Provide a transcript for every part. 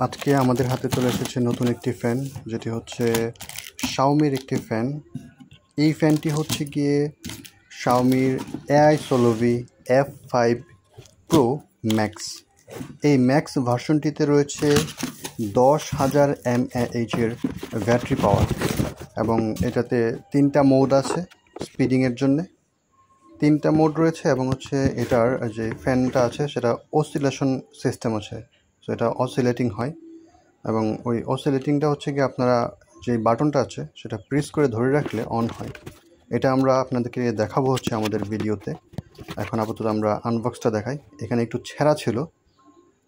আজকে আমাদের হাতে চলে এসেছে নতুন একটি ফ্যান, যেটি হচ্ছে শাওমির একটি ফ্যান। এই ফ্যানটি হচ্ছে গিয়ে শাওমির AI Solovie F5 Pro Max। এই ম্যাক্স ভার্সনটিতে রয়েছে 10,000 mAh এর ব্যাটারি পাওয়ার এবং এটাতে 3টা মোড আছে স্পিডিংয়ের জন্যে। 3টা মোড রয়েছে এবং হচ্ছে এটার যে ফ্যানটা আছে সেটা অসিলেশন সিস্টেম আছে, সো এটা অসিলেটিং হয় এবং ওই অসিলেটিংটা হচ্ছে কি আপনারা যে বাটনটা আছে সেটা প্রেস করে ধরে রাখলে অন হয়। এটা আমরা আপনাদেরকে দেখাবো হচ্ছে আমাদের ভিডিওতে। এখন আপাতত আমরা আনবক্সটা দেখাই। এখানে একটু ছেঁড়া ছিল,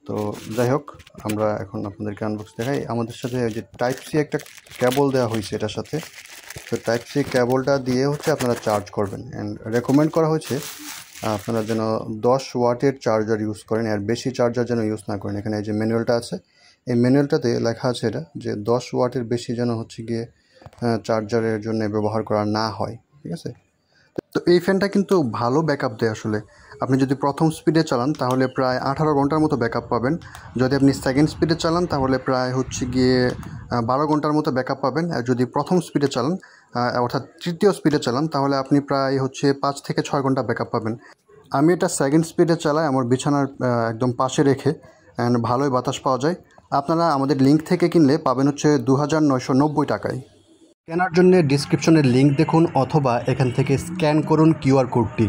তো যাই হোক আমরা এখন আপনাদেরকে আনবক্স দেখাই। আমাদের সাথে যে টাইপ সি একটা কেবল দেওয়া হয়েছে এটার সাথে, তো টাইপ সি কেবলটা দিয়ে হচ্ছে আপনারা চার্জ করবেন। অ্যান্ড রেকমেন্ড করা হয়েছে আপনারা যেন 10 ওয়াটের চার্জার ইউজ করেন, আর বেশি চার্জার যেন ইউজ না করেন। এখানে যে ম্যানুয়ালটা আছে, এই ম্যানুয়ালটাতে লেখা আছে এটা যে 10 ওয়াটের বেশি যেন হচ্ছে গিয়ে চার্জারের জন্য ব্যবহার করা না হয়, ঠিক আছে। তো এই ফ্যানটা কিন্তু ভালো ব্যাকআপ দেয়। আসলে আপনি যদি প্রথম স্পিডে চালান তাহলে প্রায় 18 ঘন্টার মতো ব্যাকআপ পাবেন। যদি আপনি সেকেন্ড স্পিডে চালান তাহলে প্রায় হচ্ছে গিয়ে 12 ঘন্টার মতো ব্যাকআপ পাবেন। আর যদি প্রথম স্পিডে চালান অর্থাৎ তৃতীয় স্পিডে চালান তাহলে আপনি প্রায় হচ্ছে 5 থেকে 6 ঘন্টা ব্যাকআপ পাবেন। আমি এটা সেকেন্ড স্পিডে চালাই আমার বিছানার একদম পাশে রেখে, অ্যান্ড ভালোই বাতাস পাওয়া যায়। আপনারা আমাদের লিঙ্ক থেকে কিনলে পাবেন হচ্ছে 2990 টাকায়। কেনার জন্য ডিসক্রিপশনের লিঙ্ক দেখুন অথবা এখান থেকে স্ক্যান করুন কিউআর কোডটি।